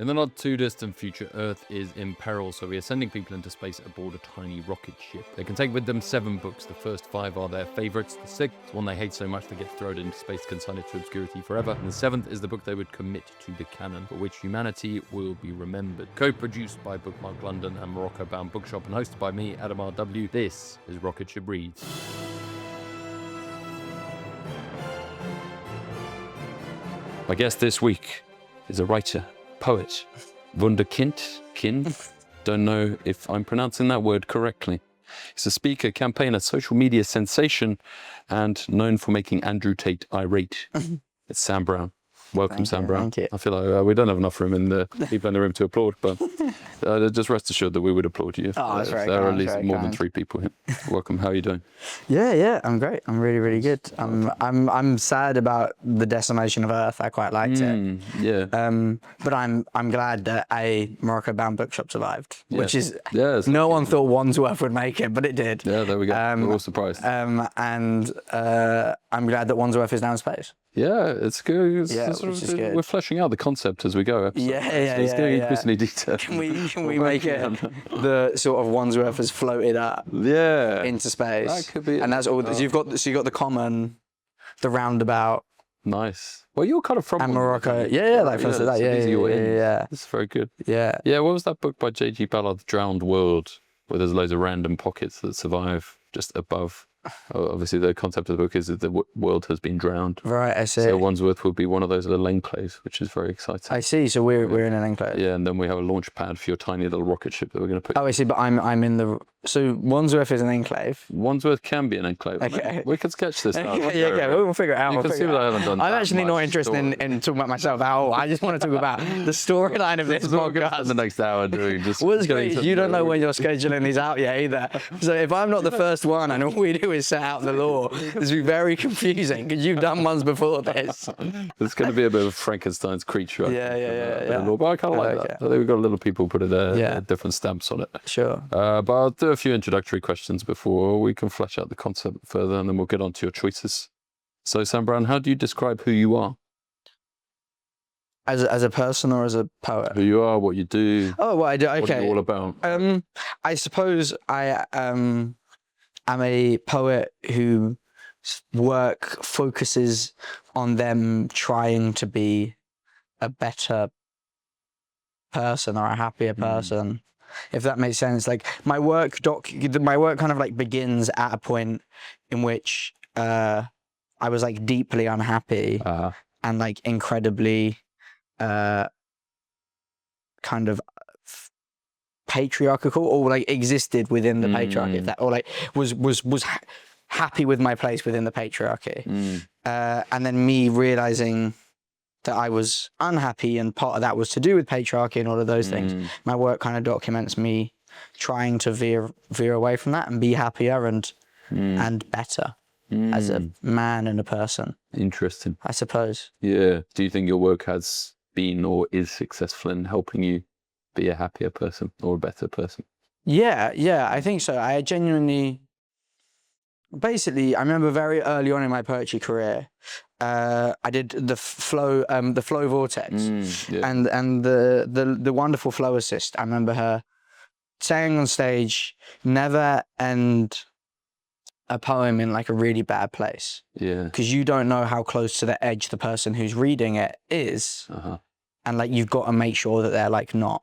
In the not too distant future, Earth is in peril, so we are sending people into space aboard a tiny rocket ship. They can take with them 7 books. The first 5 are their favourites. The 6th is one they hate so much they get thrown into space to consign it to obscurity forever. And the 7th is the book they would commit to the canon, for which humanity will be remembered. Co-produced by Bookmark London and Morocco Bound Bookshop and hosted by me, Adam R.W. This is Rocket Ship Reads. My guest this week is a writer, poet, wunderkind, don't know if I'm pronouncing that word correctly. He's a speaker, campaigner, social media sensation, and known for making Andrew Tate irate. It's Sam Browne. Welcome, Sam Browne. Thank you. I feel like we don't have enough room in the people in the room to applaud, but just rest assured that we would applaud you. Oh, that's very There are at kind, least very more than kind. 3 people here. Welcome. How are you doing? Yeah, I'm great. I'm really good. I'm sad about the decimation of Earth. I quite liked it. Yeah. But I'm glad that a Morocco Bound Bookshop survived, which is it's no one thought Wandsworth would make it, but it did. Yeah, there we go. We're all surprised. And I'm glad that Wandsworth is now in space. Yeah, it's good. Which is good. We're fleshing out the concept as we go. Yeah. It's getting increasingly detailed. Can we make it the sort of Wandsworth has floated up into space? That could be. And that's all. So you got the common, the roundabout. Nice. Well, you're kind of from And Morocco. Yeah, like from that. Yeah. That's very good. Yeah. Yeah, what was that book by J.G. Ballard, The Drowned World, where there's loads of random pockets that survive just above? Obviously, the concept of the book is that the world has been drowned. Right, I see. So Wandsworth would be one of those little enclaves, which is very exciting. I see. So we're in an enclave. Yeah, and then we have a launch pad for your tiny little rocket ship that we're going to put. Oh, I see. But I'm in the. So Wandsworth is an enclave. Wandsworth can be an enclave. Okay. We could sketch this now. Yeah. We'll figure it out. You can see what I haven't done. I'm actually not interested in talking about myself at all. I just want to talk about the storyline of this podcast. The next hour doing just. What's great is you don't know when you're scheduling these out yet either. So if I'm not the first one and all we do is set out the law, this will be very confusing because you've done ones before this. It's going to be a bit of Frankenstein's creature. Yeah. But I kind of like that. I think we've got a little people put different stamps on it. Sure. But I'll do a few introductory questions before we can flesh out the concept further, and then we'll get on to your choices. So, Sam Browne, how do you describe who you are? As a person or as a poet? Who you are, what you do. Oh, what I do. Okay. What are you all about? I suppose I am a poet whose work focuses on them trying to be a better person or a happier person. If that makes sense. Like my work kind of like begins at a point in which I was like deeply unhappy and like incredibly kind of patriarchal, or like existed within the patriarchy, if that, or like was happy with my place within the patriarchy. And then me realizing that I was unhappy, and part of that was to do with patriarchy and all of those things. My work kind of documents me trying to veer away from that and be happier and better as a man and a person. Interesting. I suppose. Yeah. Do you think your work has been or is successful in helping you be a happier person or a better person? Yeah, I think so. I genuinely, basically, I remember very early on in my poetry career, I did the flow vortex, and the wonderful flow assist. I remember her saying on stage, "Never end a poem in like a really bad place." Yeah. Because you don't know how close to the edge the person who's reading it is, and like you've got to make sure that they're like not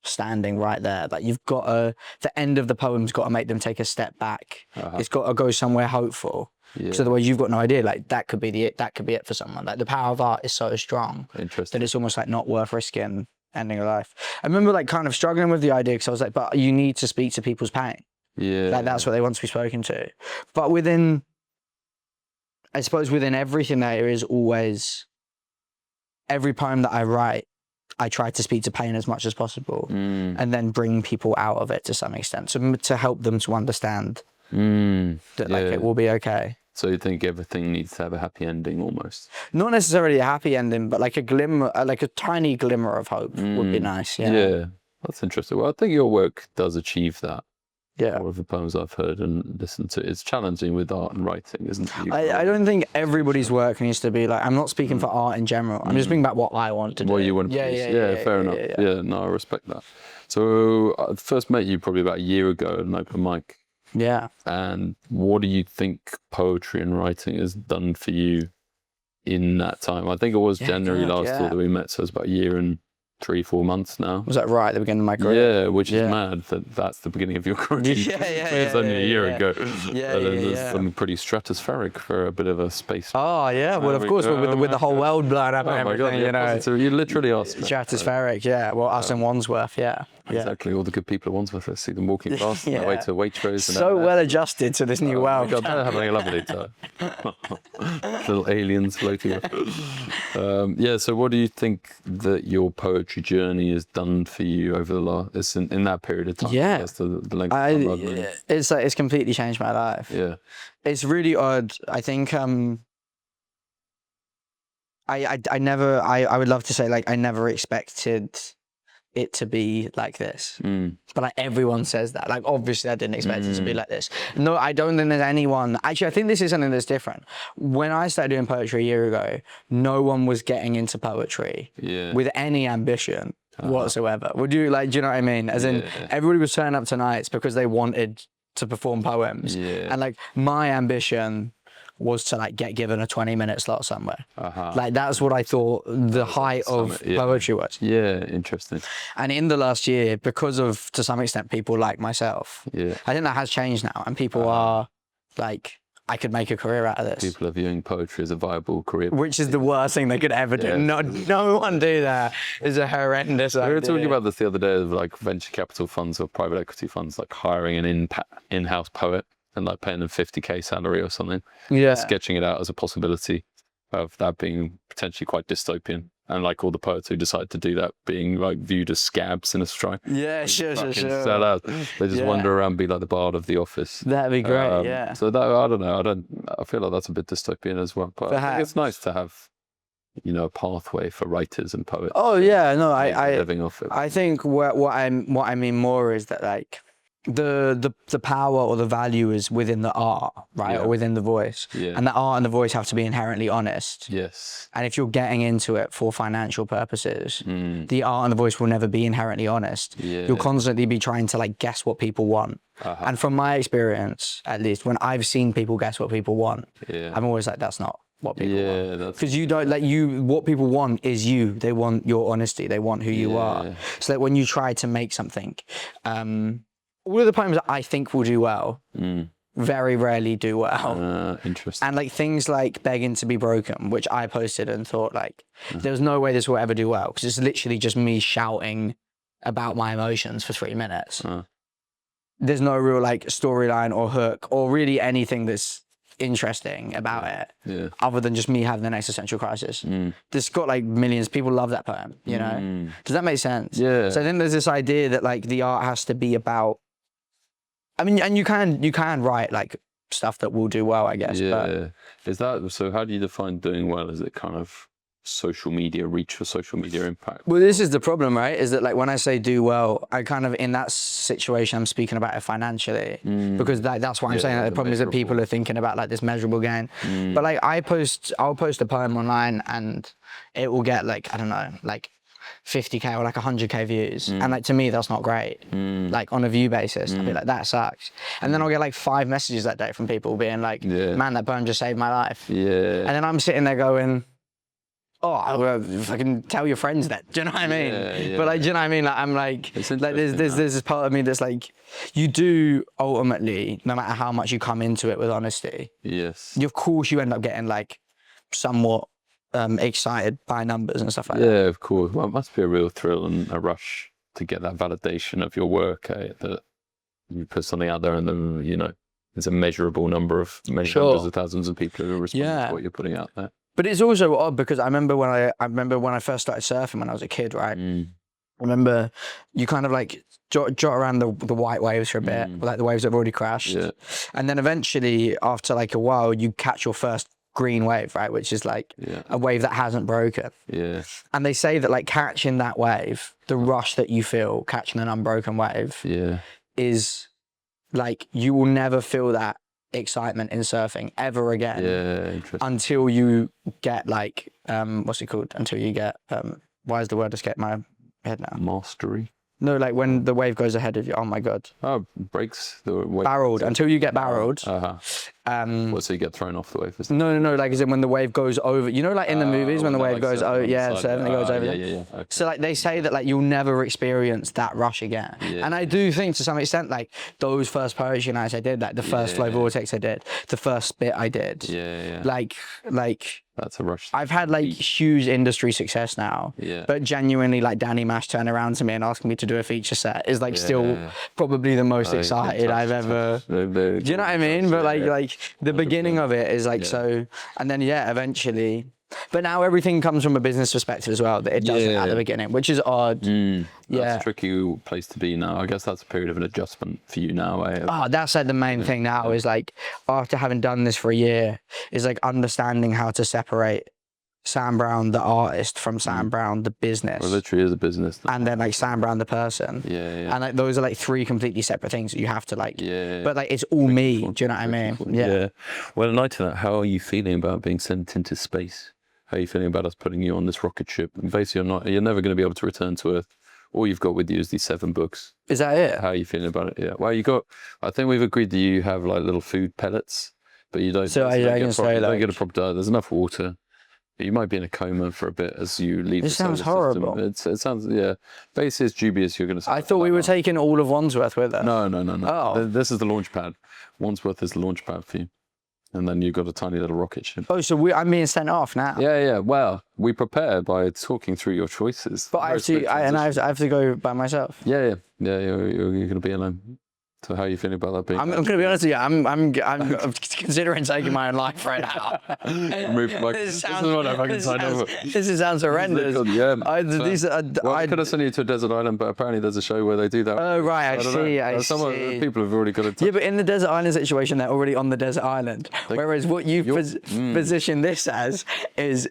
standing right there. Like you've got the end of the poem's got to make them take a step back. It's got to go somewhere hopeful. So otherwise you've got no idea. Like that could be it for someone. Like the power of art is so strong that it's almost like not worth risking ending a life. I remember like kind of struggling with the idea because I was like, but you need to speak to people's pain. Yeah. Like that's what they want to be spoken to. But I suppose within everything there is always, every poem that I write, I try to speak to pain as much as possible and then bring people out of it to some extent, to help them to understand that like it will be okay. So you think everything needs to have a happy ending almost? Not necessarily a happy ending, but like a glimmer, like a tiny glimmer of hope would be nice. Yeah. That's interesting. Well, I think your work does achieve that. Yeah. All of the poems I've heard and listened to. It's challenging with art and writing, isn't it? I don't think everybody's work needs to be like. I'm not speaking for art in general. I'm just speaking about what I want to do. What you want to produce. Yeah, fair enough. Yeah, no, I respect that. So I first met you probably about a year ago at an open mic. Yeah. And what do you think poetry and writing has done for you in that time? I think it was January last year that we met, so it's about a year and 3-4 months now. Was that right at the beginning of my career? Yeah, which is mad that's the beginning of your career. It's only a year ago. There's something pretty stratospheric for a bit of a space. Oh yeah, well of course, with the whole world blown up and everything, you know. So you literally are stratospheric, yeah. Well, us in Wandsworth, yeah. Exactly, all the good people at Wandsworth. I see them walking past on their way to Waitrose. So well adjusted to this new world. God, they're having a lovely time. Little aliens floating. So what do you think that your poetry journey has done for you over the last in that period of time? Yeah, that's the length of time. It's completely changed my life. Yeah, it's really odd. I think I would love to say like I never expected it to be like this, but like everyone says that. Like obviously I didn't expect it to be like this. No, I don't think there's anyone. Actually, I think this is something that's different. When I started doing poetry a year ago, no one was getting into poetry with any ambition whatsoever. Do you know what I mean? As in everybody was turning up to nights because they wanted to perform poems, and like my ambition was to like get given a 20-minute slot somewhere. Like that's what I thought the height of poetry was. Yeah, interesting. And in the last year, because of, to some extent, people like myself, I think that has changed now. And people are like, I could make a career out of this. People are viewing poetry as a viable career. Which is the worst thing they could ever do. No one do that. It's a horrendous idea. We were talking about this the other day of like venture capital funds or private equity funds, like hiring an in-house poet and like paying them 50k salary or something. Sketching it out as a possibility of that being potentially quite dystopian. And like all the poets who decide to do that being like viewed as scabs in a strike. Sure. Sell out. They just wander around, be like the bard of the office. That'd be great, So that, I don't know. I feel like that's a bit dystopian as well. But I think it's nice to have, a pathway for writers and poets. Oh yeah, no, living off it. I think what I mean more is that like the power or the value is within the art, right? Or within the voice. And the art and the voice have to be inherently honest. Yes. And if you're getting into it for financial purposes, the art and the voice will never be inherently honest. You'll constantly be trying to like guess what people want. And from my experience, at least, when I've seen people guess what people want, I'm always like, that's not what people want. Because you don't what people want is you. They want your honesty. They want who you are. So that when you try to make something, all of the poems that I think will do well, very rarely do well. Interesting. And like things like Begging to be Broken, which I posted and thought like, there's no way this will ever do well because it's literally just me shouting about my emotions for 3 minutes. There's no real like storyline or hook or really anything that's interesting about it other than just me having an existential crisis. This got like millions. People love that poem, you know? Does that make sense? So I think there's this idea that like the art has to be about, I mean, and you can write like stuff that will do well, I guess. But is that so? How do you define doing well? Is it kind of social media reach or social media impact? Well, this is the problem, right? Is that like when I say do well, I kind of in that situation I'm speaking about it financially because that's why I'm saying that the problem is that people are thinking about like this measurable gain. But like I'll post a poem online and it will get like I don't know like 50k or like 100k views, and like to me that's not great. Like on a view basis, I'll be like that sucks, and then I'll get like 5 messages that day from people being like, "Man, that poem just saved my life." And then I'm sitting there going, "Oh, if I can tell your friends that," do you know what I mean? But like, do you know what I mean? Like I'm like there's this part of me that's like, you do ultimately, no matter how much you come into it with honesty, of course you end up getting like somewhat excited by numbers and stuff like that. Yeah, of course. Well, it must be a real thrill and a rush to get that validation of your work, that you put something out there and then, there's a measurable number of many hundreds of thousands of people who are responding to what you're putting out there. But it's also odd because I remember when I first started surfing when I was a kid, right? I remember you kind of like jot around the white waves for a bit, like the waves that have already crashed. And then eventually after like a while, you catch your first green wave, right? Which is like a wave that hasn't broken. And they say that like catching that wave, the rush that you feel catching an unbroken wave is like you will never feel that excitement in surfing ever again. Yeah, interesting. Until you get like what's it called? Until you get why is the word escape my head now? Mastery. No, like when the wave goes ahead of you. Oh my god. Oh, breaks the wave. Barreled. Until you get barreled. What, so you get thrown off the wave? No. Like, as in when the wave goes over. You know, like in the movies when the wave goes over. Yeah, so it goes over. Yeah. Okay. So like they say that like you'll never experience that rush again. Yeah. And I do think to some extent like those first Poetry nights I did, like the first Flow Vortex I did, the first bit I did. Yeah. Like. That's a rush. I've had like huge industry success now. Yeah. But genuinely, like Danny Mash turning around to me and asking me to do a feature set is like still probably the most excited I've ever. Do you know what I mean? But like the beginning of it is like so, and then eventually. But now everything comes from a business perspective as well. That it doesn't at the beginning, which is odd. That's a tricky place to be now. I guess that's a period of an adjustment for you now. That's like the main thing now is like after having done this for a year is like understanding how to separate Sam Browne the artist from Sam Browne the business. Well, literally is a business. And then like Sam Browne the person. Yeah. And like those are like three completely separate things that you have to like. Yeah. But like it's all me. Do you know what I mean? Yeah. Well, in light of that, how are you feeling about being sent into space? How are you feeling about us putting you on this rocket ship? And basically, you're never going to be able to return to Earth. All you've got with you is these 7 books. Is that it? How are you feeling about it? Yeah. Well, I think we've agreed that you have like little food pellets, but you don't. So I can say you don't get a proper diet. There's enough water. You might be in a coma for a bit as you leave the solar system. It sounds horrible. It sounds, Base is dubious. You're going to. I thought we were taking all of Wandsworth with us. No. Oh. This is the launch pad. Wandsworth is the launch pad for you. And then you've got a tiny little rocket ship. Oh, so I'm being sent off now? Yeah. Well, we prepare by talking through your choices. But I have to go by myself. Yeah. You're going to be alone. So how are you feeling about that being? I'm going to be honest with you. I'm considering taking my own life right now. This is what I fucking signed up for. This sounds horrendous. I could have sent you to a desert island, but apparently there's a show where they do that. Oh right, I see. Some of the people have already got it. Yeah, but in the desert island situation, they're already on the desert island. Whereas what you position this as is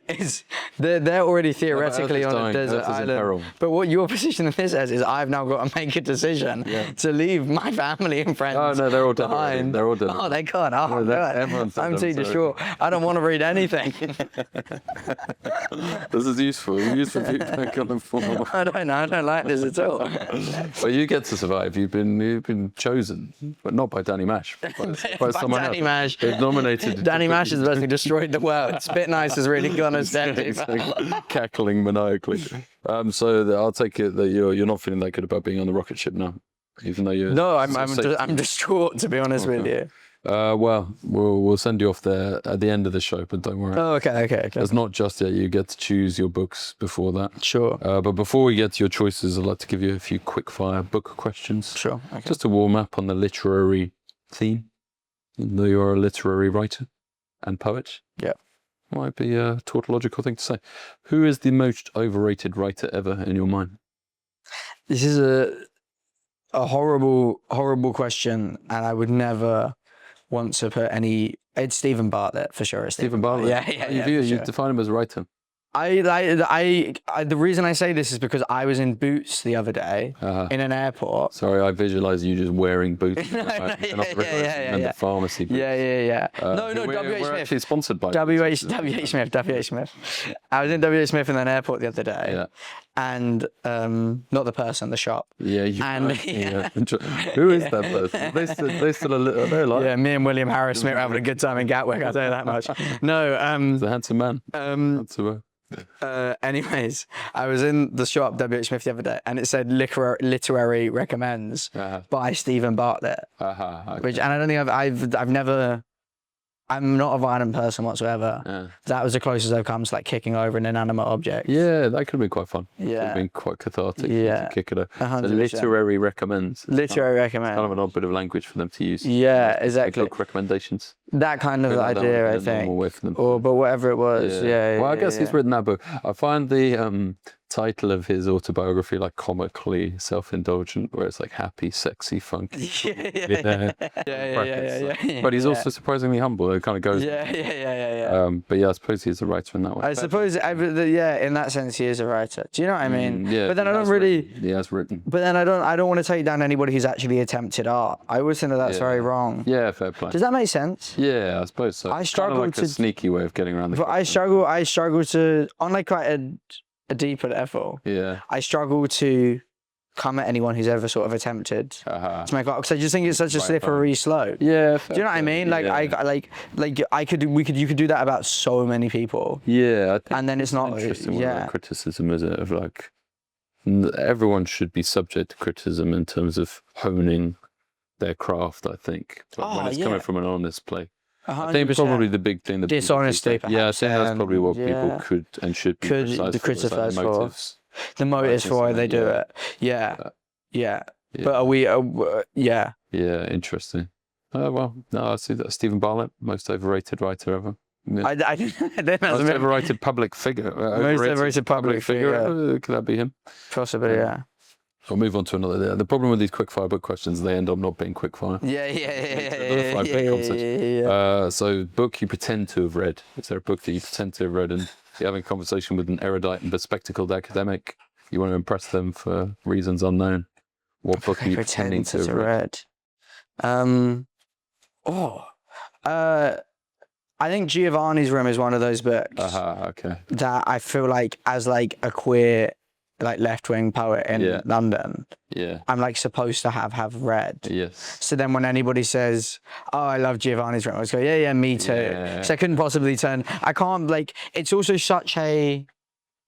they're already theoretically on a desert island. But what you're positioning this as is I've now got to make a decision to leave my family and friends. Oh no, they're all done. Behind. They're all done. Oh, they can't. Oh, no, I'm too distraught. I don't want to read anything. This is useful. Useful feedback on the form. I don't like this at all. Well, you get to survive. You've been chosen, but not by Danny Mash. By someone Danny else. Mash. They've nominated. Danny Mash is the person who destroyed the world. Spit Nice has really gone us dead. Cackling maniacally. So I'll take it that you're not feeling that good about being on the rocket ship now. Even though you're I'm distraught, to be honest with you. Well, we'll send you off there at the end of the show, but don't worry. Oh, okay. It's not just yet. You get to choose your books before that. Sure. But before we get to your choices, I'd like to give you a few quick-fire book questions. Sure. Okay. Just to warm up on the literary theme. Even though you're a literary writer and poet. Yeah. Might be a tautological thing to say. Who is the most overrated writer ever in your mind? This is a horrible question, and I would never want to put any. It's Stephen Bartlett for sure. Stephen Bartlett. Yeah. You define him as a writer. The reason I say this is because I was in Boots the other day in an airport. Sorry, I visualize you just wearing boots and the pharmacy boots. Yeah. No, we're Smith. Actually sponsored by W.H. Smith. I was in W.H. Smith in an airport the other day, and not the person, the shop. Yeah. Who is that person? They still a little. They're like. Yeah, me and William Harris Smith were having a good time in Gatwick. I'll tell you that much. No. He's a handsome man. Anyways, I was in the shop W.H. Smith the other day, and it said literary recommends by Stephen Bartlett. Okay. Which, and I don't think I've never. I'm not a violent person whatsoever. That was the closest I've come to like kicking over an inanimate object. Yeah, that could have been quite fun. Yeah. Could have been quite cathartic. Yeah. To kick it over. 100%. Literary recommends. Literary recommends. Kind of an odd bit of language for them to use. Yeah, exactly. Book recommendations. That kind of idea, I think. But whatever it was, yeah. Well, I guess he's written that book. I find the title of his autobiography like comically self-indulgent, where it's like happy, sexy, funky. Yeah. But he's also surprisingly humble. It kind of goes. Yeah. But yeah, I suppose he's a writer in that way. I suppose, in that sense, he is a writer. Do you know what I mean? Yeah. But then I don't really. He has written. But then I don't want to take down anybody who's actually attempted art. I always think that that's very wrong. Yeah, fair play. Does that make sense? Yeah, I suppose so. I struggle like a sneaky way of getting around the. But I struggle to, on like quite a deeper level. Yeah. I struggle to come at anyone who's ever sort of attempted to make art, because I just think it's such a slippery slope. Yeah. Do you know what I mean? Like you could do that about so many people. Yeah. I think and then it's not. Interesting criticism, is it? Of like, everyone should be subject to criticism in terms of honing their craft. I think when it's coming from an honest place. 100%. I think probably the big thing that dishonesty. Yeah, I think that's probably what people could and should be criticized for. The motives for why they do it. Yeah. But are we? Yeah, interesting. Well, no, I see that. Stephen Bartlett, most overrated writer ever. Yeah. I don't know. Most overrated public figure. Most overrated public figure. Could that be him? Possibly, yeah. We'll move on to another. The problem with these quickfire book questions, they end up not being quickfire. Yeah. So, book you pretend to have read. Is there a book that you pretend to have read, and you're having a conversation with an erudite and bespectacled academic? You want to impress them for reasons unknown. What book are you pretending to have read? I think Giovanni's Room is one of those books. Okay. That I feel like, as like a queer, like left-wing poet in London, I'm like supposed to have read. Yes. So then when anybody says, "Oh, I love Giovanni's Room," I just go, "Yeah, me too." Yeah. So I couldn't possibly turn. I can't, like. It's also such a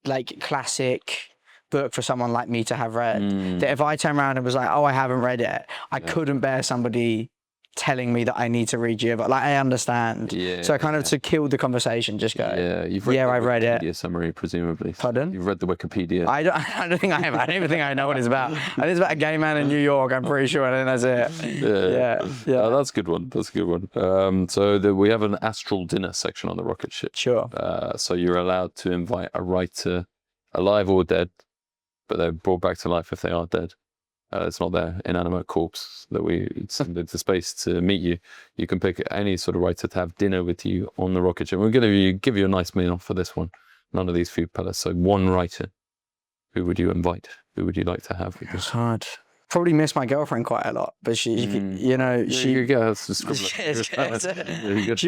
like classic book for someone like me to have read that if I turn around and was like, "Oh, I haven't read it," I couldn't bear somebody telling me that I need to read Giovanni. Like, I understand. So I kind of, to kill the conversation, just go, you've read I've read it. Wikipedia summary, presumably. Pardon? You've read the Wikipedia. I don't think I have. I don't even think I know what it's about. I think it's about a gay man in New York, I'm pretty sure. I think that's it. Yeah. Oh, that's a good one. That's a good one. So we have an astral dinner section on the rocket ship. Sure. So you're allowed to invite a writer, alive or dead, but they're brought back to life if they are dead. It's not their inanimate corpse that we send into space to meet you. You can pick any sort of writer to have dinner with you on the rocket ship. We're going to give you a nice meal for this one. None of these food pellets. So one writer. Who would you invite? Who would you like to have with you? It's hard. Probably miss my girlfriend quite a lot, but she she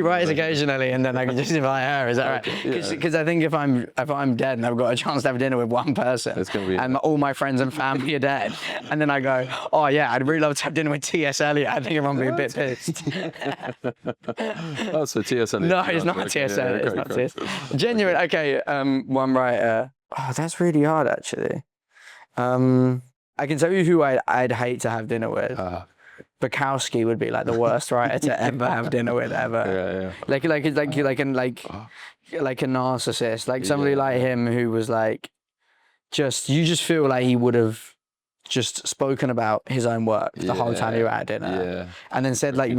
writes occasionally, and then I can just invite her. Is that right? Because I think if I'm dead and I've got a chance to have dinner with one person, and all my friends and family are dead, and then I go, "Oh yeah, I'd really love to have dinner with T.S. Eliot," I think everyone would be a bit pissed. Oh, so T.S. Eliot. No, it's not T.S. Eliot. It's not T.S. Genuine. Okay, one writer. Oh, that's really hard, actually. I can tell you who I'd hate to have dinner with. Bukowski would be like the worst writer to ever have dinner with ever. Like a narcissist, like somebody like him who was like, you just feel like he would have just spoken about his own work the whole time you were at dinner, and then said like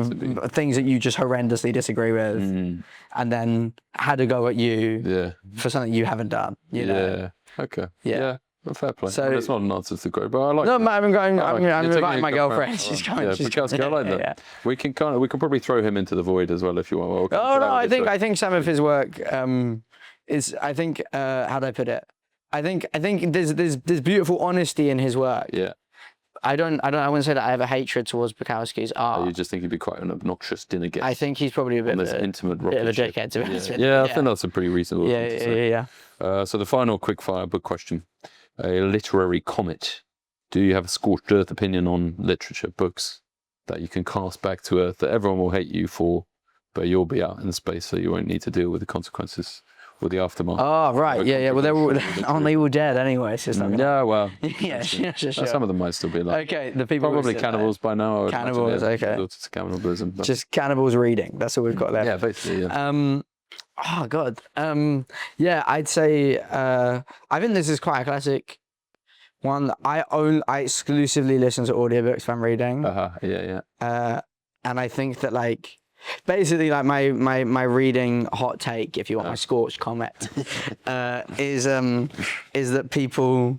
things that you just horrendously disagree with, and then had a go at you for something you haven't done. You know? Okay. Yeah. Well, fair play. So, I mean, it's not an answer to great, but I like. No, that. I'm inviting my girlfriend. She's coming. Yeah, Bukowski, I like that. We can probably throw him into the void as well if you want. I think some of his work is. I think how do I put it? I think there's beautiful honesty in his work. Yeah. I wouldn't say that I have a hatred towards Bukowski's art. You just think he'd be quite an obnoxious dinner guest. I think he's probably a bit of a dickhead, to be honest with you. Yeah, I think that's a pretty reasonable thing to say. Yeah. So the final quickfire book question. A literary comet. Do you have a scorched earth opinion on literature, books that you can cast back to Earth that everyone will hate you for, but you'll be out in space so you won't need to deal with the consequences or the aftermath? Oh, right. Yeah. Well, aren't they all dead anyway? So well. Yeah, sure. Some of them might still be alive. Okay, the people probably cannibals by now. Cannibals, okay. It's cannibalism. But... Just cannibals reading. That's all we've got left. Yeah, basically, yeah. Oh God. I'd say I think this is quite a classic one. I exclusively listen to audiobooks if I'm reading. Yeah. And I think that like basically, like my reading hot take, if you want my scorched comment, is that people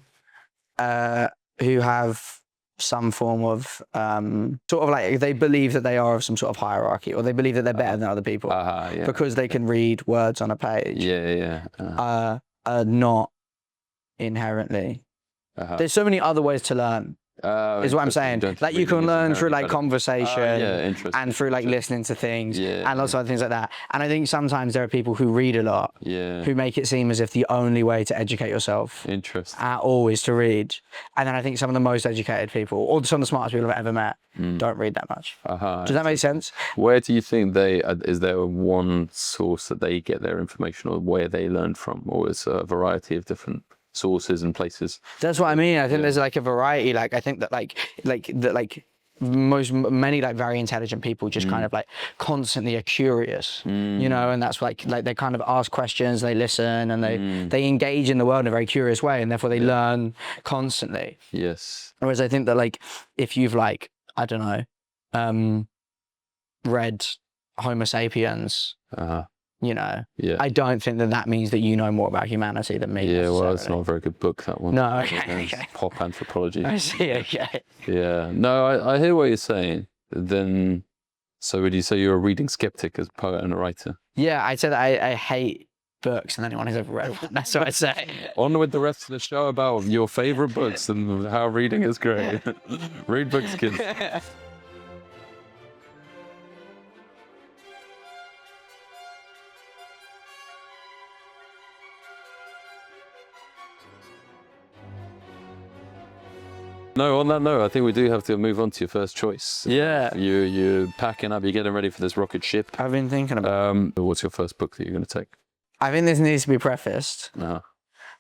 who have some form of sort of like they believe that they are of some sort of hierarchy, or they believe that they're better than other people because they can read words on a page. Are not inherently. There's so many other ways to learn. Is what I'm saying. Like you can learn through like conversation and through like listening to things and lots of other things like that. And I think sometimes there are people who read a lot who make it seem as if the only way to educate yourself at all is to read. And then I think some of the most educated people, or some of the smartest people I've ever met, don't read that much. Does that make sense? Where do you think is there one source that they get their information, or where they learn from, or is a variety of different sources and places? That's what I mean. I think there's like a variety. Like I think that many like very intelligent people just kind of like constantly are curious, you know, and that's like they kind of ask questions, they listen, and they engage in the world in a very curious way, and therefore they learn constantly. Yes. Whereas I think that like if you've like, I don't know, read Homo sapiens, you know, I don't think that means that you know more about humanity than me. Yeah, well, it's not a very good book, that one. No, okay. Pop anthropology. I see, okay. Yeah, no, I hear what you're saying. Then, so would you say you're a reading skeptic as a poet and a writer? Yeah, I'd say that I hate books and anyone who's ever read one. That's what I say. On with the rest of the show about your favourite books and how reading is great. Read books, kids. No, on that note, I think we do have to move on to your first choice. Yeah. You're packing up, you're getting ready for this rocket ship. I've been thinking about what's your first book that you're going to take? I think this needs to be prefaced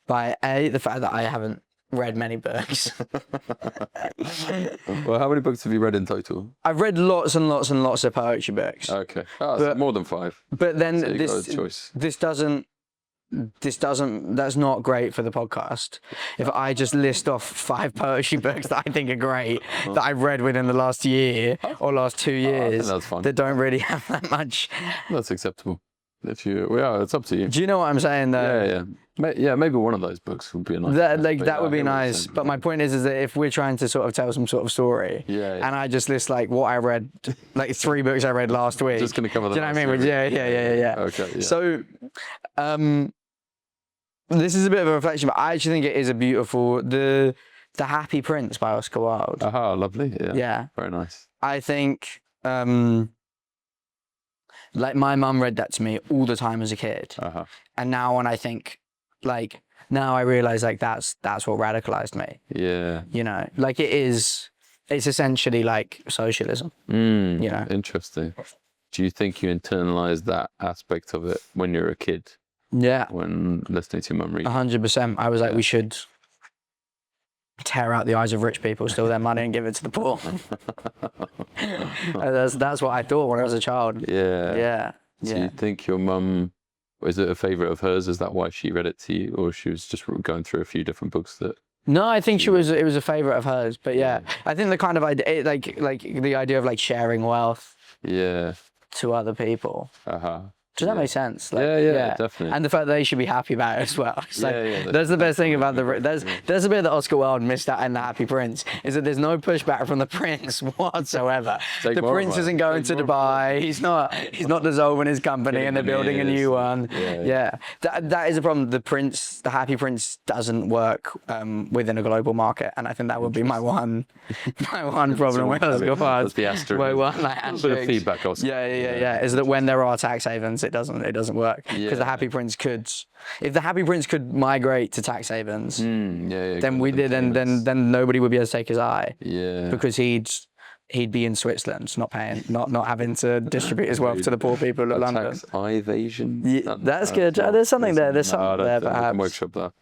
by the fact that I haven't read many books. Well, how many books have you read in total? I've read lots and lots and lots of poetry books. Okay. But, more than 5. But then so that's not great for the podcast. If I just list off 5 poetry books that I think are great, that I've read within the last year or last 2 years, that's fine. That don't really have that much. That's acceptable. It's up to you. Do you know what I'm saying though? Yeah, maybe one of those books would be a nice. That would be nice. But my point is that if we're trying to sort of tell some sort of story, and I just list like what I read, like 3 books I read last week. Just gonna cover that. Do you know what I mean? Yeah. Okay. Yeah. So, this is a bit of a reflection, but I actually think it is a beautiful The Happy Prince by Oscar Wilde. Lovely. Yeah. Very nice. I think like my mum read that to me all the time as a kid, and now when I think now I realize like that's what radicalized me. Yeah. You know, like it's essentially like socialism. You know. Interesting. Do you think you internalized that aspect of it when you were a kid? Yeah. When listening to your mum read? 100%. I was like, we should tear out the eyes of rich people, steal their money, and give it to the poor. That's what I thought when I was a child. Yeah. Do you think your mum, was it a favourite of hers? Is that why she read it to you, or she was just going through a few different books that? No, I think it was a favourite of hers. But I think the kind of idea, like the idea of like sharing wealth. To other people. Does that make sense? Like, yeah, definitely. And the fact that they should be happy about it as well. It's like, that's the best thing about there's a bit that Oscar Wilde missed out in The Happy Prince, is that there's no pushback from the prince whatsoever. The prince isn't going to Dubai. He's not dissolving his company and they're building a new one. That is a problem. The Happy Prince doesn't work within a global market, and I think that would be my one problem with Oscar Wilde. That's the asterisk. My one a bit of feedback, Oscar. Is that when there are tax havens, it doesn't work, because the Happy Prince if the Happy Prince could migrate to tax havens, then nobody would be able to take his eye, because he'd be in Switzerland, not having to distribute his wealth to the poor people of London. Tax evasion. That's good. There's something there. There's something there, perhaps. Can workshop that.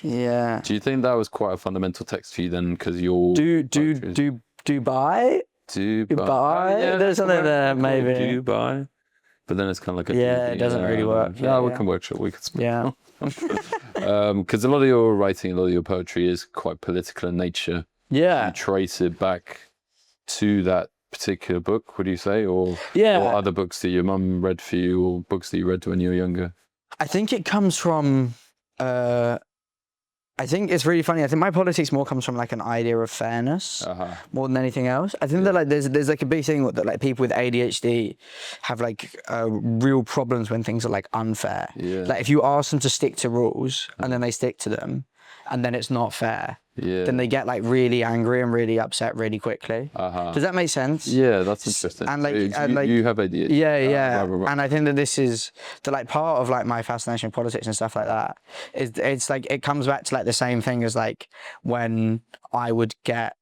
Yeah. Do you think that was quite a fundamental text for you then, because you're Dubai? There's something there, maybe. Dubai. But then it's kind of like it doesn't really work. We can workshop. Because a lot of your writing, a lot of your poetry is quite political in nature. Yeah. You trace it back to that particular book, would you say, or Yeah. or other books that your mum read for you, or books that you read when you were younger? I think it comes from. I think it's really funny. I think my politics more comes from like an idea of fairness more than anything else. I think that like there's like a big thing that like people with ADHD have like real problems when things are like unfair. Yeah. Like if you ask them to stick to rules and then they stick to them, and then it's not fair. Yeah. Then they get like really angry and really upset really quickly. Does that make sense? Yeah, that's interesting. And like, you have ADHD. Yeah. Right. And I think that this is the like part of like my fascination with politics and stuff like that is it's like it comes back to like the same thing as like when I would get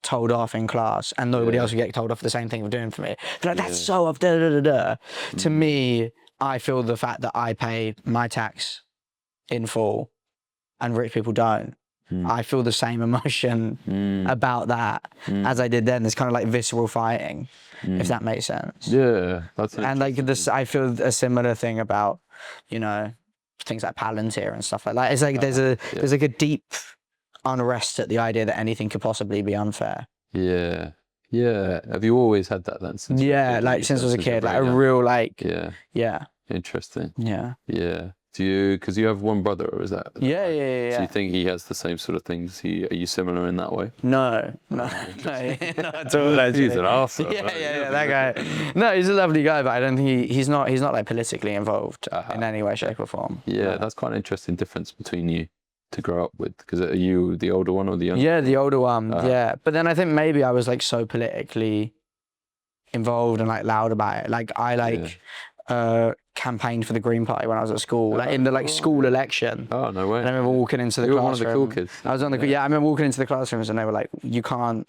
told off in class and nobody else would get told off for the same thing for doing for me. But like that's so off. To me, I feel the fact that I pay my tax in full and rich people don't. I feel the same emotion about that as I did then. It's kind of like visceral fighting, if that makes sense. Yeah, that's and like this. I feel a similar thing about, you know, things like Palantir and stuff like that. It's like there's like a deep unrest at the idea that anything could possibly be unfair. Yeah. Have you always had that then? Since since I was a kid, like a real like. Yeah. Interesting. Yeah. Do you, because you have one brother, or is that? Yeah. Do you think he has the same sort of things? Are you similar in that way? No, not at all. Actually. He's an arsehole. Yeah, that guy. No, he's a lovely guy, but I don't think he's not like politically involved in any way, shape, or form. Yeah, that's quite an interesting difference between you to grow up with. Because are you the older one or the younger? Yeah, the older one. Yeah, but then I think maybe I was like so politically involved and like loud about it. Like I campaigned for the Green Party when I was at school, like in the like school election. Oh, no way. And I remember walking into the classroom. You were one of the cool kids. I was on the I remember walking into the classrooms and they were like, you can't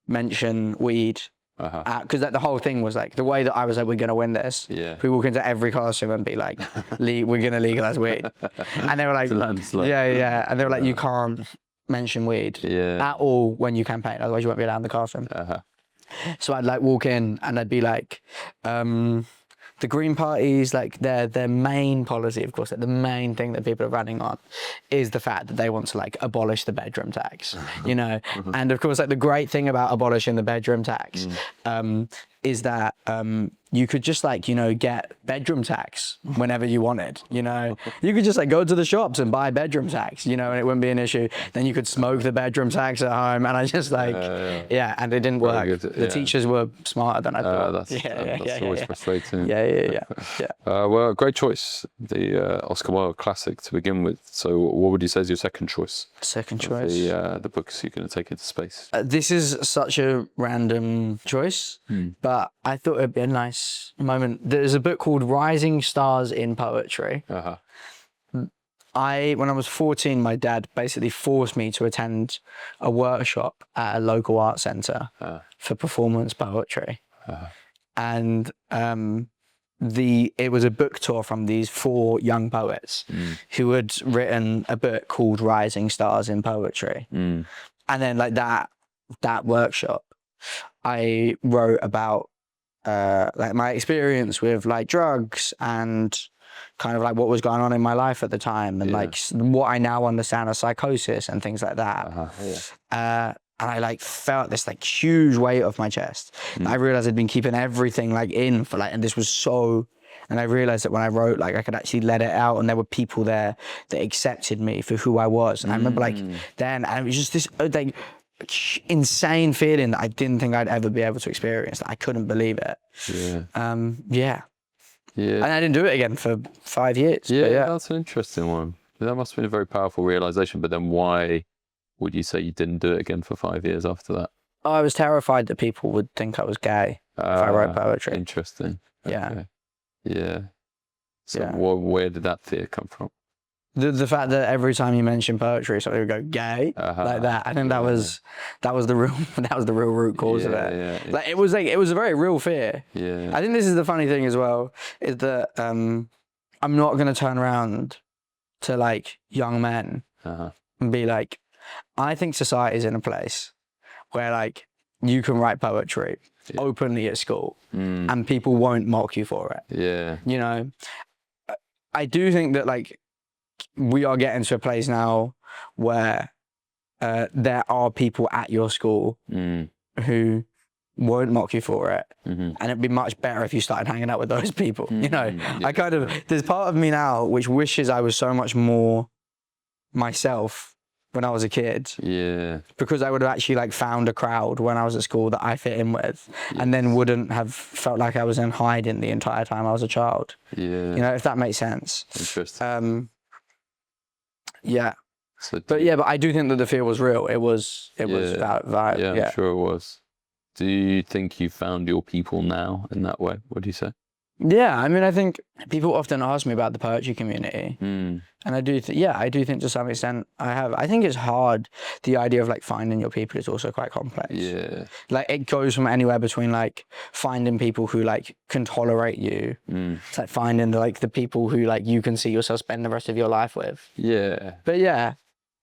mention weed. Because like the whole thing was like the way that I was like, we're gonna win this. Yeah. We walk into every classroom and be like, we're gonna legalize weed. And they were like, yeah. And they were like, you can't mention weed at all when you campaign, otherwise you won't be allowed in the classroom. So I'd like walk in and I'd be like, the Green Party's like their main policy, of course, like the main thing that people are running on is the fact that they want to like abolish the bedroom tax, you know. And of course, like the great thing about abolishing the bedroom tax is that you could just like, you know, get bedroom tax whenever you wanted, you know. You could just like go to the shops and buy bedroom tax, you know, and it wouldn't be an issue. Then you could smoke the bedroom tax at home, and I just like, and it didn't work. The teachers were smarter than I thought. That's always frustrating. Yeah. Well, great choice, the Oscar Wilde classic to begin with. So what would you say is your second choice? Second choice? The books you're going to take into space. This is such a random choice, but I thought it'd be a nice moment. There's a book called Rising Stars in Poetry. When I was 14, my dad basically forced me to attend a workshop at a local art centre for performance poetry. And it was a book tour from these 4 young poets who had written a book called Rising Stars in Poetry. And then like that workshop, I wrote about like my experience with like drugs and kind of like what was going on in my life at the time and like what I now understand as psychosis and things like that. And I like felt this like huge weight off my chest. I realized I'd been keeping everything like in for like, and this was so, and I realized that when I wrote, like I could actually let it out and there were people there that accepted me for who I was. And I remember like then, and it was just this like insane feeling that I didn't think I'd ever be able to experience. I couldn't believe it. And I didn't do it again for 5 years. That's an interesting one. That must have been a very powerful realization. But then why would you say you didn't do it again for 5 years after that? I was terrified that people would think I was gay if I wrote poetry. Interesting. Okay. So where did that fear come from? The fact that every time you mention poetry, somebody would go gay like that. I think that was the real root cause of it. Like it was a very real fear. I think this is the funny thing as well, is that I'm not going to turn around to like young men and be like, I think society's in a place where like you can write poetry openly at school and people won't mock you for it. You know, I do think that like we are getting to a place now where there are people at your school who won't mock you for it. Mm-hmm. And it'd be much better if you started hanging out with those people. You know, Yeah. I kind of, there's part of me now which wishes I was so much more myself when I was a kid, Yeah. because I would have actually like found a crowd when I was at school that I fit in with, and then wouldn't have felt like I was in hiding the entire time I was a child. Yeah. You know, if that makes sense. Interesting. Yeah. So But I do think that the fear was real. It was valid. Yeah, I'm sure it was. Do you think you found your people now in that way? What do you say? Yeah, I mean, I think people often ask me about the poetry community, and I do think to some extent I have. I think it's hard. The idea of like finding your people is also quite complex. Yeah. Like it goes from anywhere between like finding people who like can tolerate you. It's like finding the people who like you can see yourself spend the rest of your life with. Yeah. But yeah.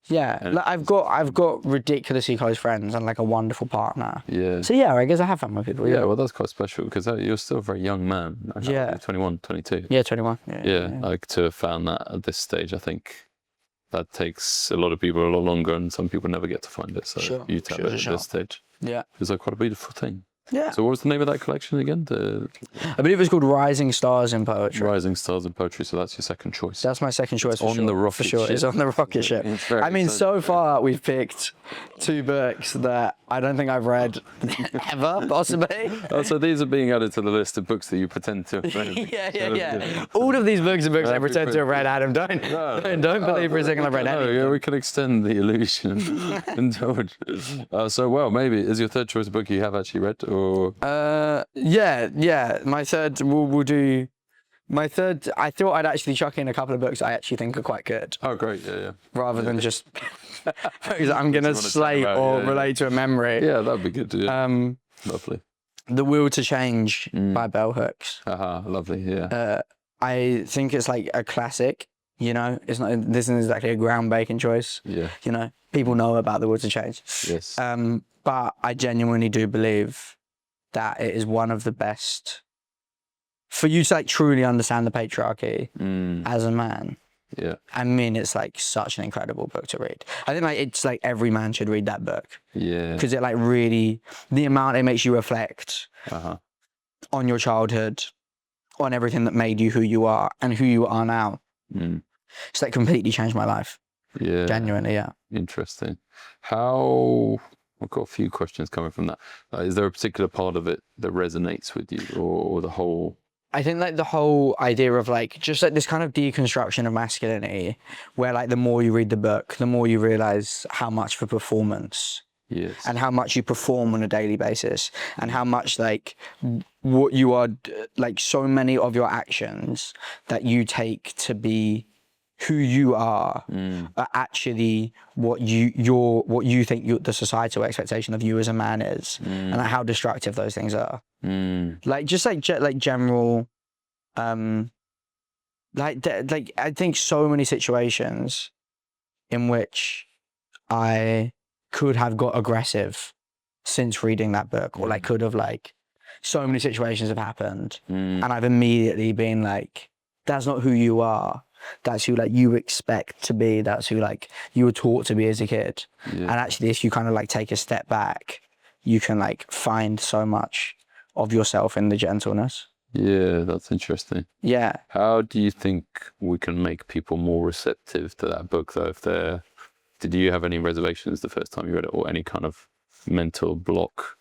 Like I've got ridiculously close friends and like a wonderful partner. Yeah. So yeah, I guess I have fun with people. Yeah, well, that's quite special because you're still a very young man. Yeah. 21, 22. Yeah, 21. Yeah, like to have found that at this stage, I think that takes a lot of people a lot longer, and some people never get to find it. So you tell it at this stage. Yeah. It's like quite a beautiful thing. Yeah. So what was the name of that collection again? I believe it's called Rising Stars in Poetry. Rising Stars in Poetry. So that's your second choice. That's my second choice. On the rocket for sure. ship. It's on the rocket ship. I mean, so far we've picked 2 books that I don't think I've read ever, possibly. Oh, so these are being added to the list of books that you pretend to have read. Yeah. All of these books are books I pretend to have read, Adam. Don't believe for a second I've read any. Yeah, we can extend the illusion. Indulge. So, well, maybe is your third choice a book you have actually read, or? Yeah. My third, we'll do. My third, I thought I'd actually chuck in a couple of books I actually think are quite good. Oh, great, yeah. Rather than just books I'm going to slate or relate to a memory. Yeah, that'd be good to do. Lovely. The Will to Change by Bell Hooks. Lovely, yeah. I think it's like a classic, you know. This isn't exactly a groundbreaking choice. Yeah. You know, people know about The Will to Change. Yes. But I genuinely do believe that it is one of the best for you to like truly understand the patriarchy as a man. Yeah. I mean, it's like such an incredible book to read. I think like it's like every man should read that book. Yeah. Because it like really, the amount it makes you reflect on your childhood, on everything that made you who you are and who you are now. It's like completely changed my life. Yeah. Genuinely, yeah. Interesting. I've got a few questions coming from that. Is there a particular part of it that resonates with you, or the whole? I think like the whole idea of like just like this kind of deconstruction of masculinity, where like the more you read the book, the more you realize how much for performance. Yes. And how much you perform on a daily basis, and how much like what you are like so many of your actions that you take to be who you are actually what you think the societal expectation of you as a man is, and like how destructive those things are. Like just like general, like I think so many situations in which I could have got aggressive since reading that book, or like could have like so many situations have happened, and I've immediately been like, that's not who you are. That's who like you expect to be. That's who like you were taught to be as a kid. Yeah. And actually, if you kind of like take a step back, you can like find so much of yourself in the gentleness. Yeah, that's interesting. Yeah. How do you think we can make people more receptive to that book, though? Did you have any reservations the first time you read it, or any kind of mental block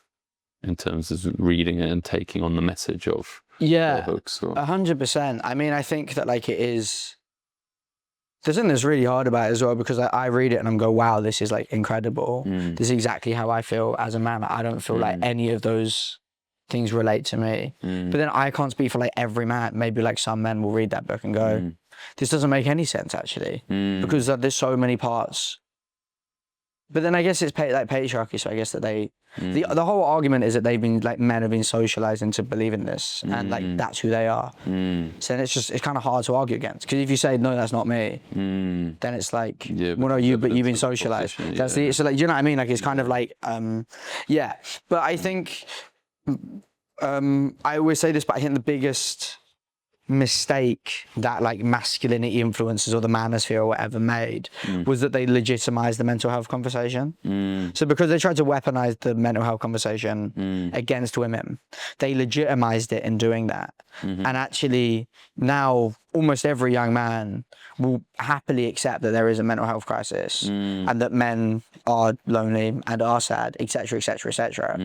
in terms of reading it and taking on the message of Bell Hooks? 100%. I mean, I think that like it is. There's something that's really hard about it as well, because I read it and I'm go, wow, this is like incredible. This is exactly how I feel as a man. I don't feel like any of those things relate to me. But then I can't speak for like every man. Maybe like some men will read that book and go, this doesn't make any sense actually, because there's so many parts. But then I guess it's like patriarchy, so I guess that the whole argument is that they've been like men have been socialized into believing this, and like that's who they are. So it's kind of hard to argue against, because if you say no, that's not me, then it's like, well, no, you've been socialized. That's so like, you know what I mean? Like it's kind of like yeah. But I think I always say this, but I think the biggest mistake that like masculinity influences or the manosphere or whatever made was that they legitimized the mental health conversation. So because they tried to weaponize the mental health conversation against women, they legitimized it in doing that. And actually now almost every young man will happily accept that there is a mental health crisis and that men are lonely and are sad, etc., etc., etc.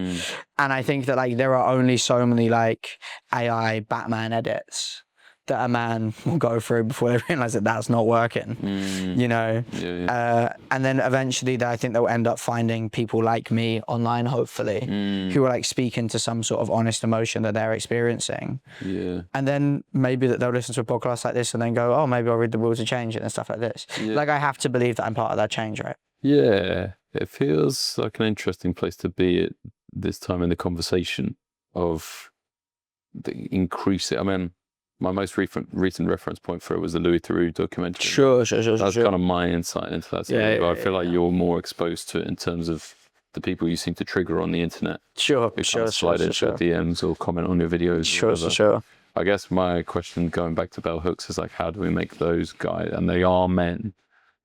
And I think that like there are only so many like AI Batman edits that a man will go through before they realize that that's not working, you know? And then eventually I think they'll end up finding people like me online, hopefully, who are like speaking to some sort of honest emotion that they're experiencing. And then maybe that they'll listen to a podcast like this and then go, oh, maybe I'll read the Will to Change it and stuff like this. Like I have to believe that I'm part of that change, right? Yeah, it feels like an interesting place to be at this time in the conversation of the increase. I mean, my most recent reference point for it was the Louis Theroux documentary. Sure. That's kind of my insight into that. I feel like you're more exposed to it in terms of the people you seem to trigger on the internet. Sure. Slide into DMs or comment on your videos. Sure. I guess my question going back to bell hooks is like, how do we make those guys, and they are men,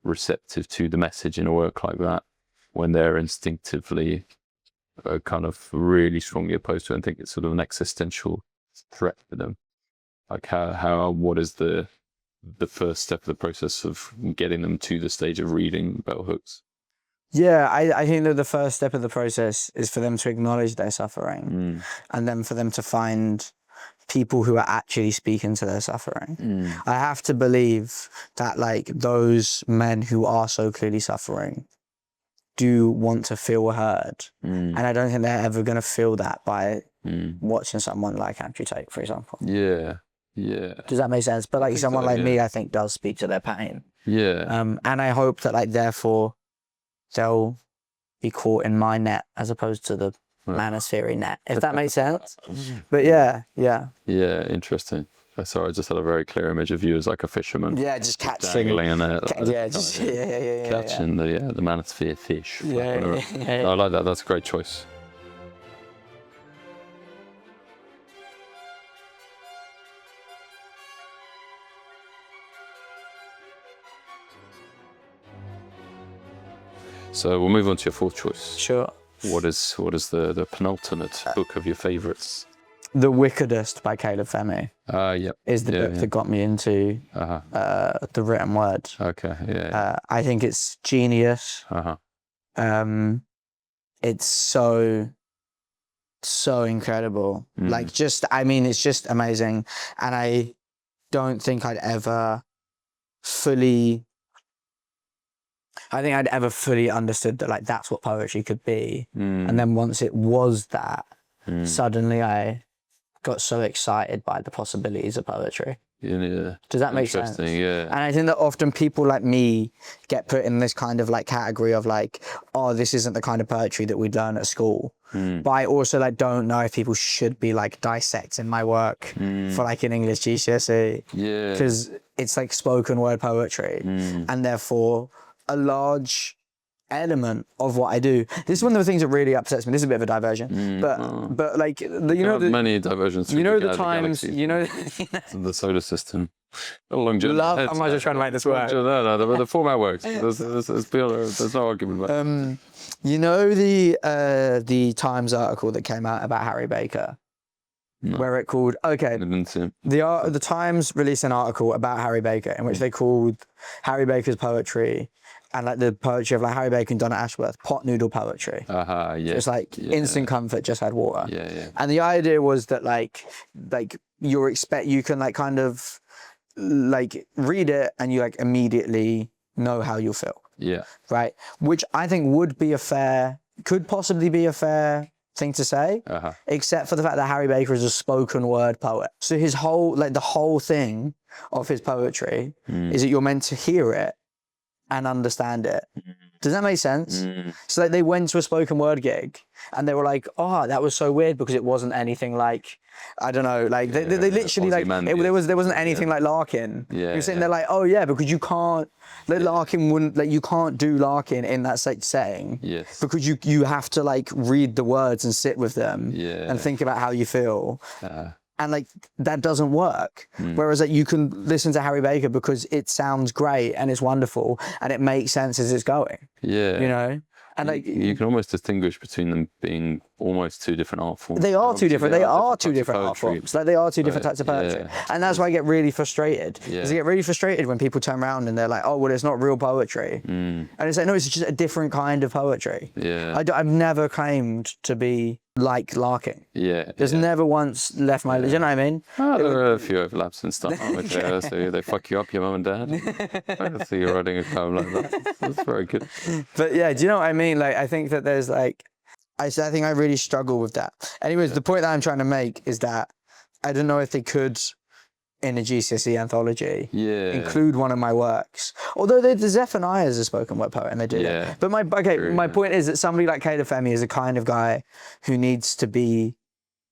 receptive to the message in a work like that when they're instinctively kind of really strongly opposed to it and think it's sort of an existential threat to them? Like what is the first step of the process of getting them to the stage of reading bell hooks? Yeah, I think that the first step of the process is for them to acknowledge their suffering and then for them to find people who are actually speaking to their suffering. I have to believe that like those men who are so clearly suffering do want to feel heard. And I don't think they're ever going to feel that by watching someone like Andrew Tate, for example. Yeah. Does that make sense? But like someone like me, I think does speak to their pain. And I hope that like therefore they'll be caught in my net as opposed to the manosphere net, if that makes sense. But yeah, interesting. Sorry, I just had a very clear image of you as like a fisherman. Yeah, just catching. Catching the manosphere fish. I like that. That's a great choice. So we'll move on to your fourth choice. Sure. What is the penultimate book of your favourites? The Wickedest by Caleb Femi. Yep. Is the book that got me into the written word. Okay. I think it's genius. It's so incredible. Like it's just amazing. And I don't think I'd ever fully understood that like that's what poetry could be. And then once it was that, suddenly I got so excited by the possibilities of poetry. Does that make sense? Yeah. And I think that often people like me get put in this kind of like category of like, oh, this isn't the kind of poetry that we'd learn at school. But I also like don't know if people should be like dissecting my work for like an English GCSE. Because it's like spoken word poetry, and therefore a large element of what I do. This is one of the things that really upsets me. This is a bit of a diversion, but like many diversions. The times, the solar system. A long journey. I'm not just trying to make this work. No, the format works. There's no argument about it. The Times article that came out about Harry Baker. No. Where it called the Times released an article about Harry Baker in which they called Harry Baker's poetry and like the poetry of like Harry Baker and Donna Ashworth pot noodle poetry. So it's like instant comfort, just had water. And the idea was that like you can like kind of like read it and you like immediately know how you'll feel. Right. Which I think could possibly be a fair thing to say, except for the fact that Harry Baker is a spoken word poet. So his whole, like the whole thing of his poetry is that you're meant to hear it and understand it. Does that make sense? So like they went to a spoken word gig and they were like, oh, that was so weird because it wasn't anything like, I don't know, like they literally like, there wasn't anything like Larkin. You're sitting there like, oh yeah, because you can't, like Larkin wouldn't, like you can't do Larkin in that setting. Because you have to like read the words and sit with them and think about how you feel. And like that doesn't work. Whereas like you can listen to Harry Baker because it sounds great and it's wonderful and it makes sense as it's going. Yeah. You know? And like you can almost distinguish between them being almost two different art forms. they are two different. They are two types of different art poetry. forms. Like they are two different types of poetry, and that's why I get really frustrated. Because I get really frustrated when people turn around and they're like, "Oh, well, it's not real poetry," and it's like, "No, it's just a different kind of poetry." Yeah. I've never claimed to be like Larkin. Yeah. There's never once left my. You know what I mean? Oh, there are a few overlaps and stuff, aren't there? So they fuck you up, your mum and dad. I see you writing a poem like that. That's very good. But yeah, do you know what I mean? Like, I think that there's like, I think I really struggle with that. Anyways, the point that I'm trying to make is that I don't know if they could, in a GCSE anthology, include one of my works. Although the Zephaniah is a spoken word poet and they do that. But my point is that somebody like Caleb Femi is the kind of guy who needs to be